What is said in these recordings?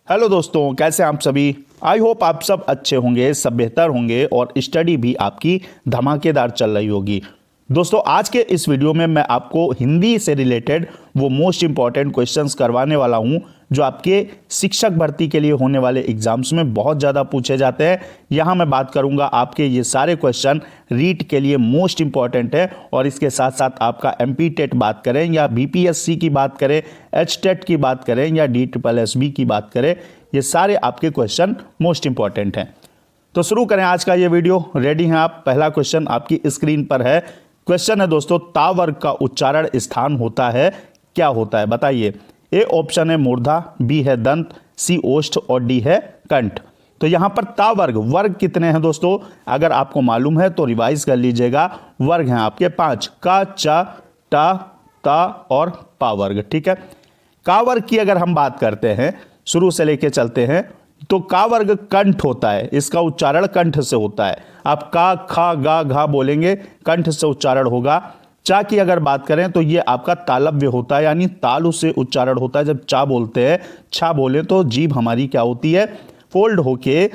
Hello दोस्तों, कैसे हैं आप सभी। आई होप आप सब अच्छे होंगे, सब बेहतर होंगे और स्टडी भी आपकी धमाकेदार चल रही होगी। दोस्तों, आज के इस वीडियो में मैं आपको हिंदी से रिलेटेड वो मोस्ट इंपॉर्टेंट क्वेश्चंस करवाने वाला हूं जो आपके शिक्षक भर्ती के लिए होने वाले एग्जाम्स में बहुत ज़्यादा पूछे जाते हैं। यहाँ मैं बात करूँगा आपके ये सारे क्वेश्चन रीट के लिए मोस्ट इंपॉर्टेंट है और इसके साथ साथ आपका एमपी टेट बात करें या बीपीएससी की बात करें, एच टेट की बात करें या DSSB की बात करें, ये सारे आपके क्वेश्चन मोस्ट इंपॉर्टेंट हैं। तो शुरू करें आज का ये वीडियो। रेडी हैं आप? पहला क्वेश्चन आपकी स्क्रीन पर है। क्वेश्चन है दोस्तों, ता वर्ग का उच्चारण स्थान होता है, क्या होता है बताइए। ए ऑप्शन है मूर्धा, बी है दंत, सी ओष्ठ और डी है कंठ। तो यहां पर ता वर्ग कितने हैं दोस्तों, अगर आपको मालूम है तो रिवाइज कर लीजिएगा। वर्ग हैं आपके 5, का, चा, टा, ता और पा वर्ग। ठीक है, का वर्ग की अगर हम बात करते हैं, शुरू से लेके चलते हैं, तो का वर्ग कंठ होता है, इसका उच्चारण कंठ से होता है। आप का, खा, गा, घा बोलेंगे, कंठ से उच्चारण होगा। चा की अगर बात करें तो ये आपका तालव्य होता है, यानी तालु से उच्चारण होता है। जब चा बोलते हैं, छा बोले तो जीभ हमारी क्या होती है, फोल्ड होके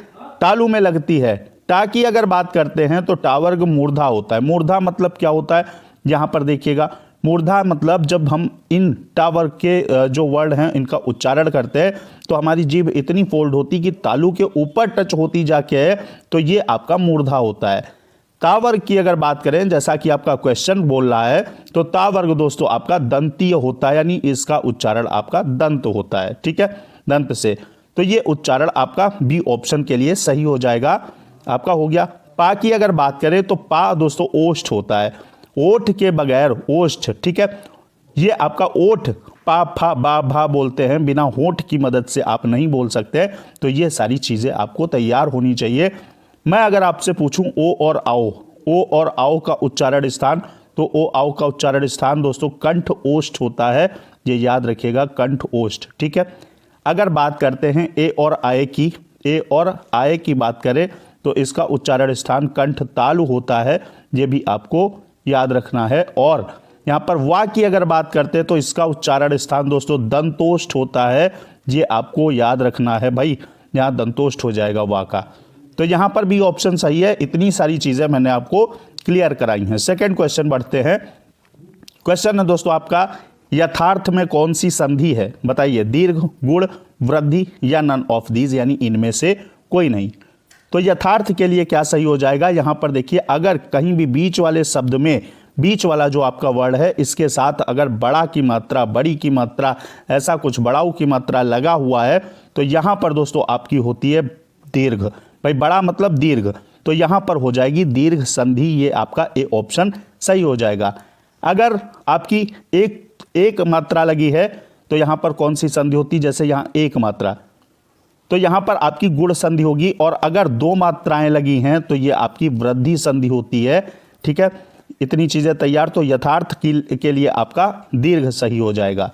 तालु में लगती है। टा की अगर बात करते हैं तो टा वर्ग मूर्धा होता है। मूर्धा मतलब क्या होता है, यहां पर देखिएगा, मूर्धा मतलब जब हम इन टा वर्ग के जो वर्ड हैं इनका उच्चारण करते हैं तो हमारी जीभ इतनी फोल्ड होती कि तालु के ऊपर टच होती जाके है, तो ये आपका मूर्धा होता है। ता वर्ग की अगर बात करें, जैसा कि आपका क्वेश्चन बोल रहा है, तो ता वर्ग दोस्तों आपका दंतीय होता है, यानी इसका उच्चारण आपका दंत होता है। ठीक है, दंत से, तो ये उच्चारण आपका बी ऑप्शन के लिए सही हो जाएगा, आपका हो गया। पा की अगर बात करें तो पा दोस्तों ओष्ठ होता है, ओठ के बगैर ओष्ठ। ठीक है, ये आपका ओठ, पा, फा, बा, भा बोलते हैं, बिना होठ की मदद से आप नहीं बोल सकते। तो ये सारी चीजें आपको तैयार होनी चाहिए। मैं अगर आपसे पूछूं ओ और आओ, ओ और आओ का उच्चारण स्थान, तो ओ आओ का उच्चारण स्थान दोस्तों कंठ ओष्ठ होता है, ये याद रखिएगा, कंठ ओष्ठ। ठीक है, अगर बात करते हैं ए और आए की, ए और आए की बात करें तो इसका उच्चारण स्थान कंठ तालु होता है, ये भी आपको याद रखना है। और यहां पर वा की अगर बात करते हैं तो इसका उच्चारण स्थान दोस्तों दंतोष्ठ होता है, ये आपको याद रखना है भाई, यहां दंतोष्ठ हो जाएगा वा का। तो यहां पर भी ऑप्शन सही है। इतनी सारी चीजें मैंने आपको क्लियर कराई हैं। सेकंड क्वेश्चन बढ़ते हैं। क्वेश्चन है दोस्तों आपका, यथार्थ में कौन सी संधि है बताइए, दीर्घ, गुण, वृद्धि या नन ऑफ दीज, यानी इनमें से कोई नहीं। तो यथार्थ के लिए क्या सही हो जाएगा, यहां पर देखिए, अगर कहीं भी बीच वाले शब्द में, बीच वाला जो आपका वर्ड है, इसके साथ अगर बड़ा की मात्रा, बड़ी की मात्रा, ऐसा कुछ बड़ाऊ की मात्रा लगा हुआ है, तो यहां पर दोस्तों आपकी होती है दीर्घ। भाई बड़ा मतलब दीर्घ, तो यहां पर हो जाएगी दीर्घ संधि, ये आपका ए ऑप्शन सही हो जाएगा। अगर आपकी एक मात्रा लगी है तो यहां पर कौन सी संधि होती, जैसे यहां एक मात्रा, तो यहां पर आपकी गुण संधि होगी। और अगर दो मात्राएं लगी हैं तो ये आपकी वृद्धि संधि होती है। ठीक है, इतनी चीजें तैयार, तो यथार्थ के लिए आपका दीर्घ सही हो जाएगा।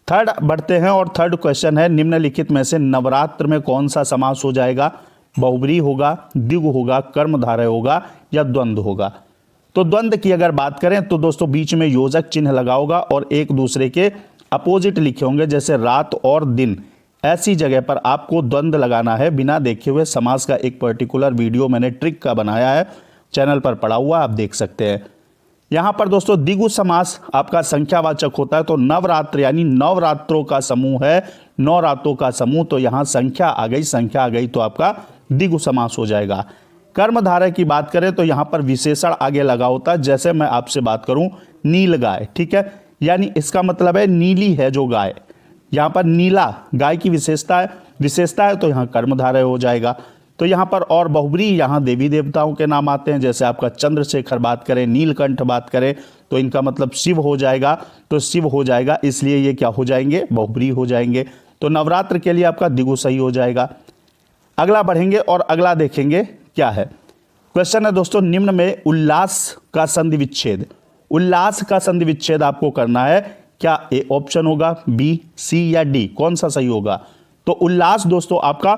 थर्ड बढ़ते हैं और थर्ड क्वेश्चन है, निम्नलिखित में से नवरात्र में कौन सा समास हो जाएगा, बहुब्रीहि होगा, द्विगु होगा, कर्मधारय होगा या द्वंद्व होगा। तो द्वंद्व की अगर बात करें तो दोस्तों बीच में योजक चिन्ह लगा होगा और एक दूसरे के अपोजिट लिखे होंगे, जैसे रात और दिन, ऐसी जगह पर आपको द्वंद्व लगाना है बिना देखे हुए। समास का एक पर्टिकुलर वीडियो मैंने ट्रिक का बनाया है, चैनल पर पड़ा हुआ, आप देख सकते हैं। यहां पर दोस्तों द्विगु समास आपका संख्यावाचक होता है, तो नवरात्र यानी नवरात्रों का समूह है, 9 रातों का समूह, तो यहां संख्या आ गई तो आपका द्विगु समास हो जाएगा। कर्मधारय की बात करें तो यहां पर विशेषण आगे लगा होता है, जैसे मैं आपसे बात करूं नील गाय। ठीक है, यानी इसका मतलब है नीली है जो गाय, यहां पर नीला गाय की विशेषता है, तो यहां कर्मधारय हो जाएगा। तो यहां पर और बहुब्रीहि, यहां देवी देवताओं के नाम आते हैं, जैसे आपका चंद्रशेखर बात करें, नीलकंठ बात करें तो इनका मतलब शिव हो जाएगा, तो शिव हो जाएगा, इसलिए ये क्या हो जाएंगे, बहुब्रीहि हो जाएंगे। तो नवरात्र के लिए आपका द्विगु सही हो जाएगा। अगला बढ़ेंगे और अगला देखेंगे क्या है। क्वेश्चन है दोस्तों, निम्न में उल्लास का संधि विच्छेद, उल्लास का संधि विच्छेद आपको करना है, क्या ए ऑप्शन होगा, बी, सी या डी, कौन सा सही होगा। तो उल्लास दोस्तों आपका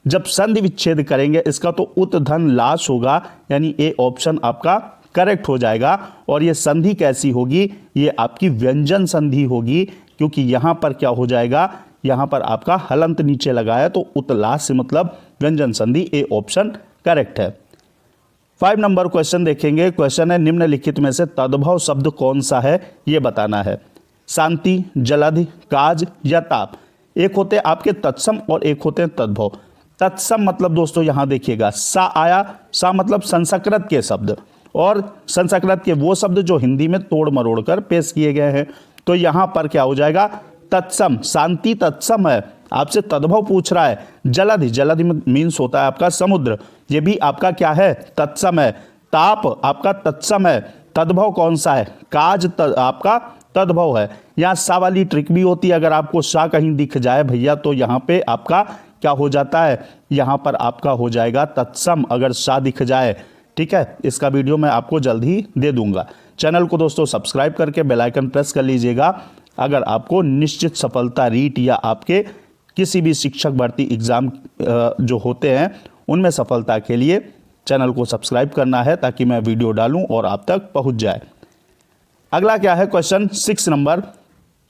जब संधि विच्छेद करेंगे इसका तो उत धन लाश होगा, यानी ए ऑप्शन आपका करेक्ट हो जाएगा। और ये संधि कैसी होगी, ये आपकी व्यंजन संधि होगी, क्योंकि यहां पर क्या हो जाएगा, यहाँ पर आपका हलंत नीचे लगा है, तो उत्लास से मतलब व्यंजन संधि, ए ऑप्शन करेक्ट है। 5 नंबर क्वेश्चन देखेंगे। क्वेश्चन है निम्नलिखित में से तद्भव शब्द कौन सा है, ये बताना है। शांति, जलधि, काज या ताप। एक होते हैं आपके तत्सम और एक होते हैं तद्भव। तत्सम मतलब दोस्तों यहां देखिएगा सा आया, सा मतलब संस्कृत के शब्द, और संस्कृत के वो शब्द जो हिंदी में तोड़ मरोड़ कर पेश किए गए हैं। तो यहां पर क्या हो जाएगा, तत्सम, शांति तत्सम है। आपसे तद्भव पूछ रहा है। जलधि, जलधि मीन्स होता है आपका समुद्र, ये भी आपका क्या है, तत्सम है। ताप आपका तत्सम है। तद्भव कौन सा है, काज आपका तद्भव है। यहाँ सा वाली ट्रिक भी होती है, अगर आपको सा कहीं दिख जाए भैया तो यहाँ पे आपका क्या हो जाता है, यहाँ पर आपका हो जाएगा तत्सम, अगर सा दिख जाए। ठीक है, इसका वीडियो मैं आपको जल्द ही दे दूंगा। चैनल को दोस्तों सब्सक्राइब करके बेल आइकन प्रेस कर लीजिएगा। अगर आपको निश्चित सफलता रीट या आपके किसी भी शिक्षक भर्ती एग्जाम जो होते हैं उनमें सफलता के लिए चैनल को सब्सक्राइब करना है, ताकि मैं वीडियो डालूं और आप तक पहुंच जाए। अगला क्या है, क्वेश्चन 6 नंबर।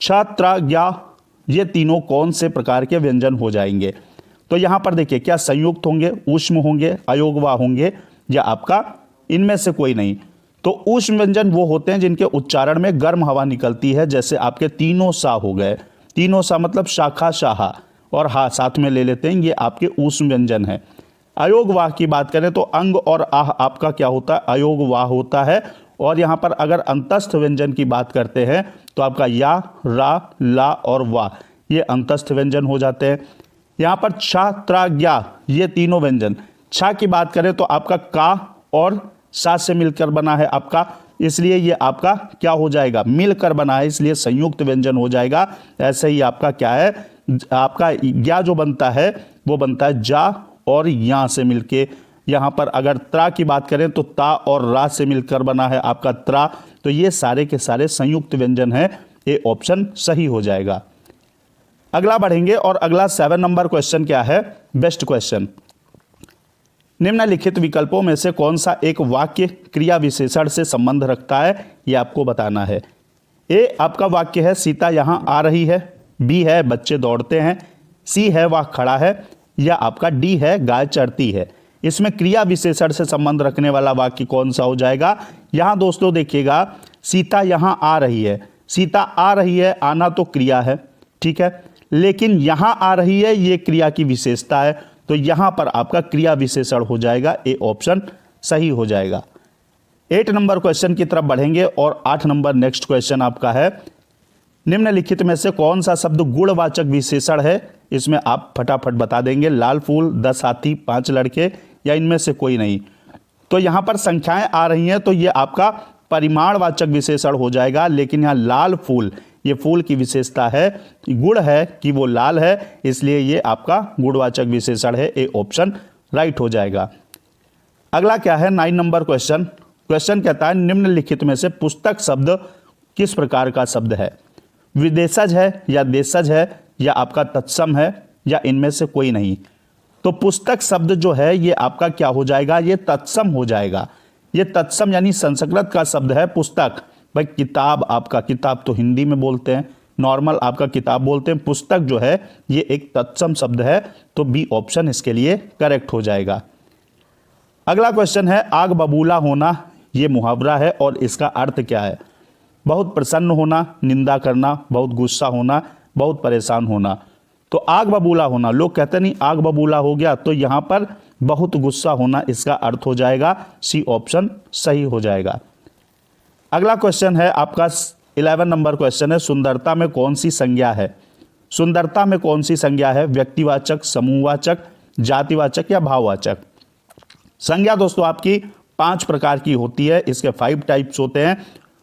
छ, त्र, ज्ञा, ये तीनों कौन से प्रकार के व्यंजन हो जाएंगे। तो यहां पर देखिए, क्या संयुक्त होंगे, ऊष्म होंगे, अयोगवा होंगे, या आपका इनमें से कोई नहीं। तो ऊष्म व्यंजन वो होते हैं जिनके उच्चारण में गर्म हवा निकलती है, जैसे आपके तीनों सा हो गए। तीनों सा मतलब शाखा, शाहा और हा साथ में ले लेते हैं, ये आपके ऊष्म व्यंजन है। अयोगवाह की बात करें तो अंग और आह आपका क्या होता है, अयोगवाह होता है। और यहाँ पर अगर अंतस्थ व्यंजन की बात करते हैं तो आपका या, रा, ला और वाह, ये अंतस्थ व्यंजन हो जाते हैं। यहाँ पर छ, त्र, ज्ञा, ये तीनों व्यंजन। छ की बात करें तो आपका का और सा से मिलकर बना है आपका, इसलिए ये आपका क्या हो जाएगा, मिलकर बना है, इसलिए संयुक्त व्यंजन हो जाएगा। ऐसे ही आपका क्या है, आपका ज्ञा जो बनता है वो बनता है जा और या से मिलके। यहाँ पर अगर त्रा की बात करें तो ता और रा से मिलकर बना है आपका त्रा। तो ये सारे के सारे संयुक्त व्यंजन है, ये ऑप्शन सही हो जाएगा। अगला बढ़ेंगे और अगला 7 नंबर क्वेश्चन क्या है, बेस्ट क्वेश्चन। निम्नलिखित विकल्पों में से कौन सा एक वाक्य क्रिया विशेषण से संबंध रखता है, यह आपको बताना है। ए आपका वाक्य है सीता यहां आ रही है, बी है बच्चे दौड़ते हैं, सी है वह खड़ा है, या आपका डी है गाय चरती है। इसमें क्रिया विशेषण से संबंध रखने वाला वाक्य कौन सा हो जाएगा। यहां दोस्तों देखिएगा, सीता यहां आ रही है, सीता आ रही है, आना तो क्रिया है, ठीक है, लेकिन यहां आ रही है ये क्रिया की विशेषता है, तो यहां पर आपका क्रिया विशेषण हो जाएगा, ए ऑप्शन सही हो जाएगा। 8 नंबर क्वेश्चन की तरफ बढ़ेंगे और 8 नंबर नेक्स्ट क्वेश्चन आपका है, निम्नलिखित में से कौन सा शब्द गुणवाचक विशेषण है। इसमें आप फटाफट बता देंगे, लाल फूल, 10 हाथी, 5 लड़के, या इनमें से कोई नहीं। तो यहां पर संख्याएं आ रही हैं तो ये आपका परिमाणवाचक विशेषण हो जाएगा, लेकिन यहां लाल फूल, ये फूल की विशेषता है, गुण है कि वो लाल है, इसलिए ये आपका गुणवाचक विशेषण है, ए ऑप्शन राइट हो जाएगा। अगला क्या है, 9 नंबर क्वेश्चन। क्वेश्चन कहता है निम्नलिखित में से पुस्तक शब्द किस प्रकार का शब्द है। विदेशज है, या देशज है, या आपका तत्सम है, या इनमें से कोई नहीं। तो पुस्तक शब्द जो है ये आपका क्या हो जाएगा, ये तत्सम हो जाएगा। ये तत्सम यानी संस्कृत का शब्द है पुस्तक। भाई किताब, आपका किताब तो हिंदी में बोलते हैं, नॉर्मल आपका किताब बोलते हैं, पुस्तक जो है ये एक तत्सम शब्द है, तो बी ऑप्शन इसके लिए करेक्ट हो जाएगा। अगला क्वेश्चन है, आग बबूला होना, ये मुहावरा है और इसका अर्थ क्या है। बहुत प्रसन्न होना, निंदा करना, बहुत गुस्सा होना, बहुत परेशान होना। तो आग बबूला होना, लोग कहते नहीं आग बबूला हो गया, तो यहां पर बहुत गुस्सा होना इसका अर्थ हो जाएगा, सी ऑप्शन सही हो जाएगा। अगला क्वेश्चन है आपका 11 नंबर क्वेश्चन है, सुंदरता में कौन सी संज्ञा है। सुंदरता में कौन सी संज्ञा है, व्यक्तिवाचक, समूहवाचक, जातिवाचक या भाववाचक। संज्ञा दोस्तों आपकी 5 प्रकार की होती है, इसके 5 टाइप्स होते हैं।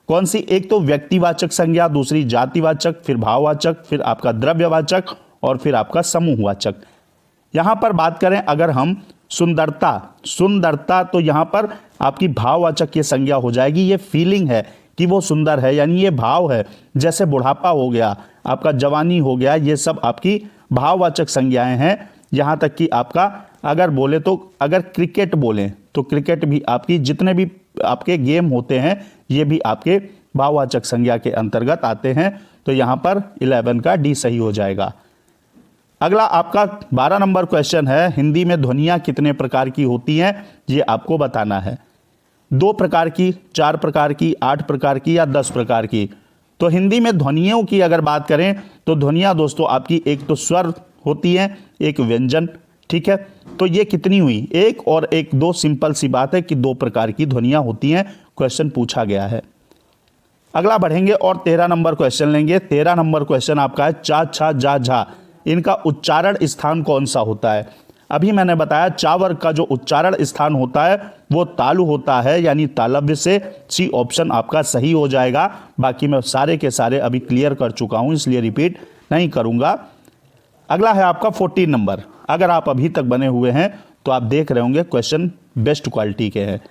कौन सी, एक तो व्यक्तिवाचक संज्ञा, दूसरी जातिवाचक, फिर भाववाचक, फिर आपका द्रव्यवाचक और फिर आपका समूहवाचक। यहां पर बात करें अगर हम सुंदरता, तो यहां पर आपकी भाववाचक ये संज्ञा हो जाएगी। ये फीलिंग है कि वो सुंदर है, यानी ये भाव है, जैसे बुढ़ापा हो गया, आपका जवानी हो गया, ये सब आपकी भाववाचक संज्ञाएं हैं। यहां तक कि आपका अगर बोले तो अगर क्रिकेट बोलें तो क्रिकेट भी आपकी, जितने भी आपके गेम होते हैं ये भी आपके भाववाचक संज्ञा के अंतर्गत आते हैं। तो यहां पर 11 का डी सही हो जाएगा। अगला आपका 12 नंबर क्वेश्चन है, हिंदी में ध्वनियाँ कितने प्रकार की होती हैं ये आपको बताना है। 2 प्रकार की, 4 प्रकार की, 8 प्रकार की या 10 प्रकार की। तो हिंदी में ध्वनियों की अगर बात करें तो ध्वनियाँ दोस्तों आपकी एक तो स्वर होती हैं, एक व्यंजन, ठीक है। तो ये कितनी हुई, 1 और 1, 2, सिंपल सी बात है कि 2 प्रकार की ध्वनियाँ होती हैं, क्वेश्चन पूछा गया है। अगला बढ़ेंगे और 13 नंबर क्वेश्चन लेंगे। 13 नंबर क्वेश्चन आपका है, चा, छा, जा, झा, इनका उच्चारण स्थान कौन सा होता है। अभी मैंने बताया चा वर्ग का जो उच्चारण स्थान होता है वो तालु होता है, यानी तालव्य से। सी ऑप्शन आपका सही हो जाएगा। बाकी मैं सारे के सारे अभी क्लियर कर चुका हूं, इसलिए रिपीट नहीं करूंगा। अगला है आपका 14 नंबर। अगर आप अभी तक बने हुए हैं तो आप देख रहे होंगे क्वेश्चन बेस्ट क्वालिटी के हैं।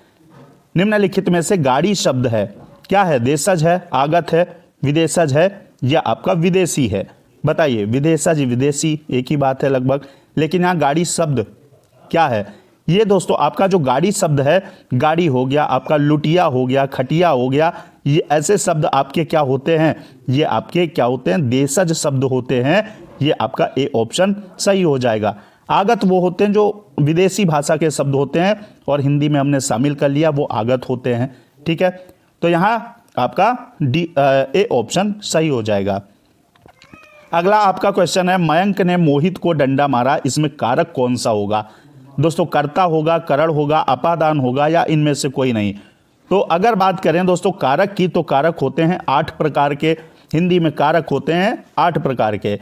निम्नलिखित में से गाड़ी शब्द है, क्या है, देशज है, आगत है, विदेशज है या आपका विदेशी है। बताइए, विदेशज विदेशी एक ही बात है लगभग, लेकिन यहाँ गाड़ी शब्द क्या है। ये दोस्तों आपका जो गाड़ी शब्द है, गाड़ी हो गया, आपका लुटिया हो गया, खटिया हो गया, ये ऐसे शब्द आपके क्या होते हैं, ये आपके क्या होते हैं, देशज शब्द होते हैं। ये आपका ए ऑप्शन सही हो जाएगा। आगत वो होते हैं जो विदेशी भाषा के शब्द होते हैं और हिंदी में हमने शामिल कर लिया, वो आगत होते हैं, ठीक है। तो यहाँ आपका ए ऑप्शन सही हो जाएगा। अगला आपका क्वेश्चन है, मयंक ने मोहित को डंडा मारा, इसमें कारक कौन सा होगा। दोस्तों कर्ता होगा, करण होगा, अपादान होगा या इनमें से कोई नहीं। तो अगर बात करें दोस्तों कारक की, तो कारक होते हैं 8 प्रकार के। हिंदी में कारक होते हैं 8 प्रकार के।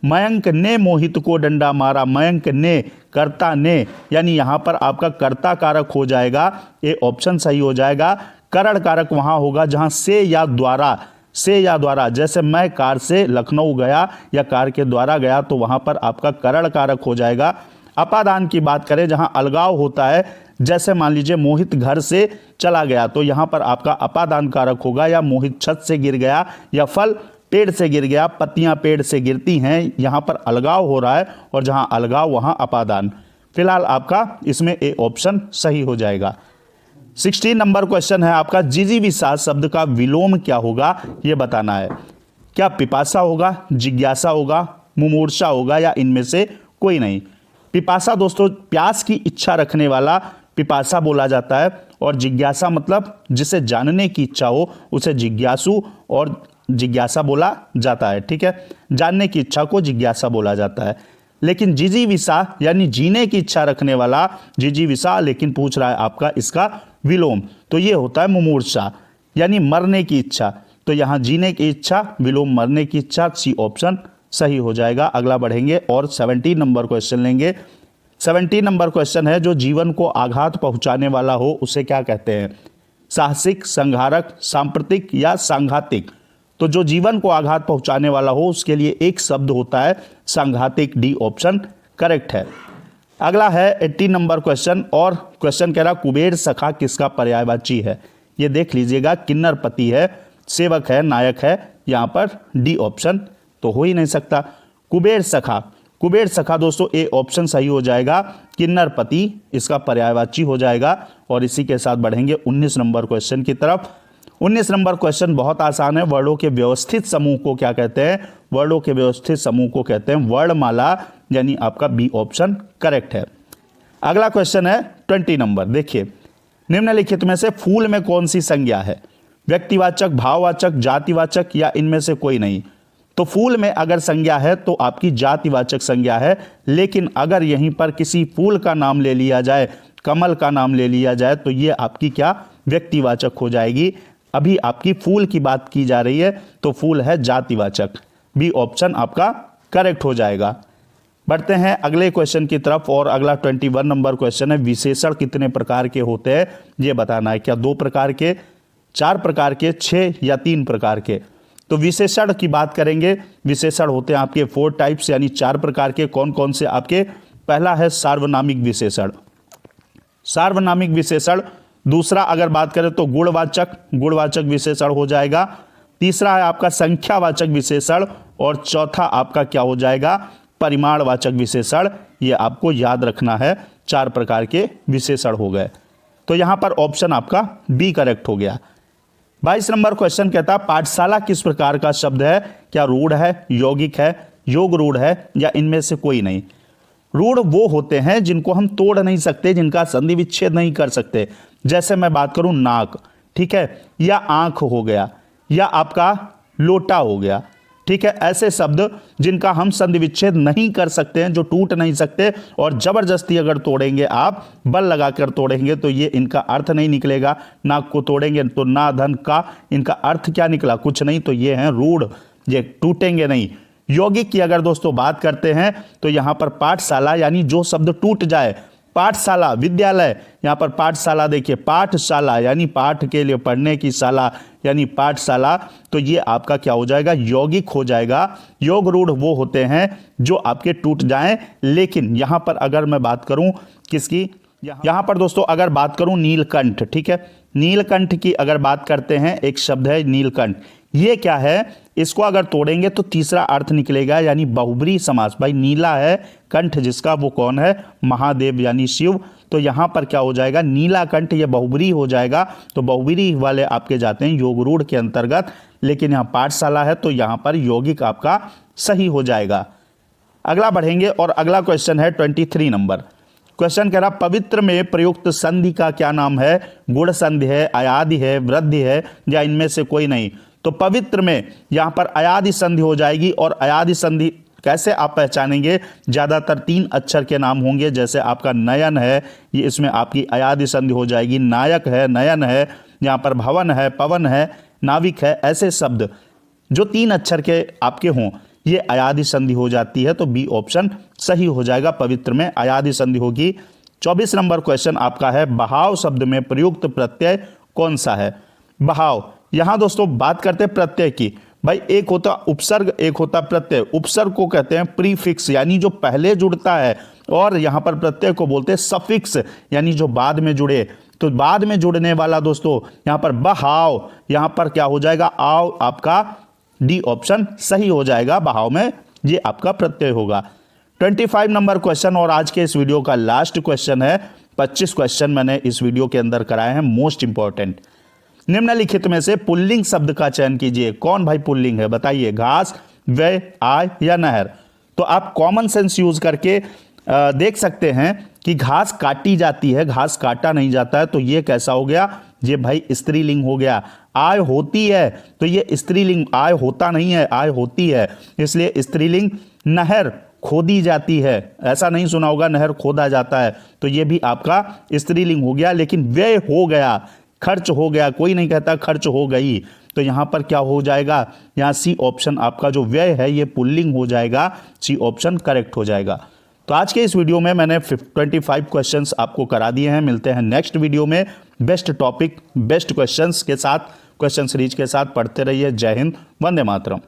मयंक ने मोहित को डंडा मारा, मयंक ने, कर्ता ने, यानी यहां पर आपका कर्ता कारक हो जाएगा, ये ऑप्शन सही हो जाएगा। करण कारक वहां होगा जहां से या द्वारा, जैसे मैं कार से लखनऊ गया या कार के द्वारा गया, तो वहां पर आपका करण कारक हो जाएगा। अपादान की बात करें जहां अलगाव होता है, जैसे मान लीजिए मोहित घर से चला गया, तो यहां पर आपका अपादान कारक होगा। या मोहित छत से गिर गया या फल पेड़ से गिर गया, पत्तियां पेड़ से गिरती हैं, यहां पर अलगाव हो रहा है और जहां अलगाव वहां अपादान। फिलहाल आपका इसमें ए ऑप्शन सही हो जाएगा। 16 नंबर क्वेश्चन है आपका, जिजीविषा शब्द का विलोम क्या होगा ये बताना है। क्या पिपासा होगा, जिज्ञासा होगा, मुमूर्षा होगा या इनमें से कोई नहीं। पिपासा दोस्तों प्यास की इच्छा रखने वाला पिपासा बोला जाता है, और जिज्ञासा मतलब जिसे जानने की इच्छा हो उसे जिज्ञासु और जिज्ञासा बोला जाता है, ठीक है। जानने की इच्छा को जिज्ञासा बोला जाता है। लेकिन जिजीविषा यानी जीने की इच्छा रखने वाला जिजीविषा, लेकिन पूछ रहा है आपका इसका विलोम, तो ये होता है मुमूर्षा यानी मरने की इच्छा। तो यहाँ जीने की इच्छा, विलोम मरने की इच्छा, सी ऑप्शन सही हो जाएगा। अगला बढ़ेंगे और 17 नंबर क्वेश्चन लेंगे। 17 नंबर क्वेश्चन है, जो जीवन को आघात पहुंचाने वाला हो उसे क्या कहते हैं। साहसिक, संहारक, सांप्रतिक या सांघातिक। तो जो जीवन को आघात पहुंचाने वाला हो उसके लिए एक शब्द होता है सांघातिक, डी ऑप्शन करेक्ट है। अगला है 18 नंबर क्वेश्चन, और क्वेश्चन कह रहा कुबेर सखा किसका पर्यायवाची है। ये देख लीजिएगा, किन्नर पति है, सेवक है, नायक है, यहाँ पर डी ऑप्शन तो हो ही नहीं सकता। कुबेर सखा, कुबेर सखा दोस्तों ए ऑप्शन सही हो जाएगा, किन्नर पति इसका पर्यायवाची हो जाएगा। और इसी के साथ बढ़ेंगे 19 नंबर क्वेश्चन की तरफ। 19 नंबर क्वेश्चन बहुत आसान है, वर्णों के व्यवस्थित समूह को क्या कहते हैं। वर्णों के व्यवस्थित समूह को कहते हैं वर्णमाला, यानी आपका बी ऑप्शन करेक्ट है। अगला क्वेश्चन है 20 नंबर। देखिए, निम्नलिखित में से फूल में कौन सी संज्ञा है, व्यक्तिवाचक, भाववाचक, जातिवाचक या इनमें से कोई नहीं। तो फूल में अगर संज्ञा है तो आपकी जातिवाचक संज्ञा है, लेकिन अगर यहीं पर किसी फूल का नाम ले लिया जाए, कमल का नाम ले लिया जाए, तो ये आपकी क्या व्यक्तिवाचक हो जाएगी। अभी आपकी फूल की बात की जा रही है तो फूल है जातिवाचक, बी ऑप्शन आपका करेक्ट हो जाएगा। बढ़ते हैं अगले क्वेश्चन की तरफ, और अगला 21 नंबर क्वेश्चन है, विशेषण कितने प्रकार के होते हैं ये बताना है। क्या 2 प्रकार के, 4 प्रकार के, 6 या 3 प्रकार के। तो विशेषण की बात करेंगे, विशेषण होते हैं आपके 4 टाइप्स यानी 4 प्रकार के। कौन कौन से आपके, पहला है सार्वनामिक विशेषण, सार्वनामिक विशेषण। दूसरा अगर बात करें तो गुणवाचक, गुणवाचक विशेषण हो जाएगा। तीसरा है आपका संख्यावाचक विशेषण, और चौथा आपका क्या हो जाएगा, परिमाणवाचक विशेषण। ये आपको याद रखना है, 4 प्रकार के विशेषण हो गए। तो यहां पर ऑप्शन आपका बी करेक्ट हो गया। 22 नंबर क्वेश्चन कहता है, पाठशाला किस प्रकार का शब्द है। क्या रूढ़ है, यौगिक है, योग रूढ़ है, या इनमें से कोई नहीं? रूढ़ वो होते हैं जिनको हम तोड़ नहीं सकते, जिनका संधि विच्छेद नहीं कर सकते। जैसे मैं बात करूं नाक, ठीक है, या आंख हो गया, या आपका लोटा हो गया, ठीक है। ऐसे शब्द जिनका हम संधि विच्छेद नहीं कर सकते हैं, जो टूट नहीं सकते, और जबरदस्ती अगर तोड़ेंगे, आप बल लगाकर तोड़ेंगे तो ये इनका अर्थ नहीं निकलेगा। नाक को तोड़ेंगे तो ना धन का, इनका अर्थ क्या निकला? कुछ नहीं। तो ये हैं रूढ़, ये टूटेंगे नहीं। यौगिक की अगर दोस्तों बात करते हैं तो यहां पर पाठशाला, यानी जो शब्द टूट जाए, पाठशाला, विद्यालय, यहां पर पाठशाला देखिए, पाठशाला यानी पाठ के लिए पढ़ने की शाला, यानी पाठशाला, तो ये आपका क्या हो जाएगा? यौगिक हो जाएगा। योग रूढ़ वो होते हैं जो आपके टूट जाएं। लेकिन यहां पर अगर मैं बात करूं किसकी, यहां पर दोस्तों अगर बात करूं नीलकंठ, ठीक है, नीलकंठ की अगर बात करते हैं, एक शब्द है नीलकंठ, ये क्या है? इसको अगर तोड़ेंगे तो तीसरा अर्थ निकलेगा, यानी बहुब्री समास। भाई नीला है कंठ जिसका, वो कौन है? महादेव यानी शिव। तो यहां पर क्या हो जाएगा? नीला कंठ, ये बहुब्री हो जाएगा। तो बहुब्री वाले आपके जाते हैं योग रूढ़ के अंतर्गत। लेकिन यहां पाठशाला है तो यहां पर यौगिक आपका सही हो जाएगा। अगला बढ़ेंगे और अगला क्वेश्चन है 23 नंबर। क्वेश्चन कह रहा पवित्र में प्रयुक्त संधि का क्या नाम है? गुण संधि है, अयादि है, वृद्धि है, या इनमें से कोई नहीं? तो पवित्र में यहां पर अयादि संधि हो जाएगी। और अयादि संधि कैसे आप पहचानेंगे? ज्यादातर 3 अक्षर के नाम होंगे। जैसे आपका नयन है, ये इसमें आपकी अयादि संधि हो जाएगी। नायक है, नयन है, यहां पर भवन है, पवन है, नाविक है। ऐसे शब्द जो 3 अक्षर के आपके हों, ये अयादि संधि हो जाती है। तो बी ऑप्शन सही हो जाएगा, पवित्र में अयादि संधि होगी। 24 नंबर क्वेश्चन आपका है बहाव शब्द में प्रयुक्त प्रत्यय कौन सा है? बहाव, यहां दोस्तों बात करते हैं प्रत्यय की। भाई एक होता उपसर्ग, एक होता प्रत्यय। उपसर्ग को कहते हैं प्रीफिक्स, यानी जो पहले जुड़ता है, और यहां पर प्रत्यय को बोलते हैं सफिक्स, यानी जो बाद में जुड़े। तो बाद में जुड़ने वाला दोस्तों यहां पर बहाव, यहां पर क्या हो जाएगा? आओ, आपका डी ऑप्शन सही हो जाएगा। बहाव में ये आपका प्रत्यय होगा। 25 नंबर क्वेश्चन और आज के इस वीडियो का लास्ट क्वेश्चन है। 25 क्वेश्चन मैंने इस वीडियो के अंदर कराए हैं, मोस्ट इंपॉर्टेंट। निम्नलिखित में से पुल्लिंग शब्द का चयन कीजिए। कौन भाई पुल्लिंग है? बताइए। घास, व्यय, आय या नहर? तो आप कॉमन सेंस यूज करके देख सकते हैं कि घास काटी जाती है, घास काटा नहीं जाता है। तो ये कैसा हो गया? ये भाई स्त्रीलिंग हो गया। आय होती है तो ये स्त्रीलिंग, आय होता नहीं है, आय होती है, इसलिए स्त्रीलिंग। नहर खोदी जाती है, ऐसा नहीं सुना होगा, नहर खोदा जाता है, तो ये भी आपका स्त्रीलिंग हो गया। लेकिन व्यय हो गया, खर्च हो गया, कोई नहीं कहता खर्च हो गई। तो यहां पर क्या हो जाएगा? यहां सी ऑप्शन आपका जो व्यय है ये पुल्लिंग हो जाएगा। सी ऑप्शन करेक्ट हो जाएगा। तो आज के इस वीडियो में मैंने 25 क्वेश्चंस आपको करा दिए हैं। मिलते हैं नेक्स्ट वीडियो में बेस्ट टॉपिक, बेस्ट क्वेश्चंस के साथ, क्वेश्चन सीरीज के साथ। पढ़ते रहिए। जय हिंद, वंदे मातरम।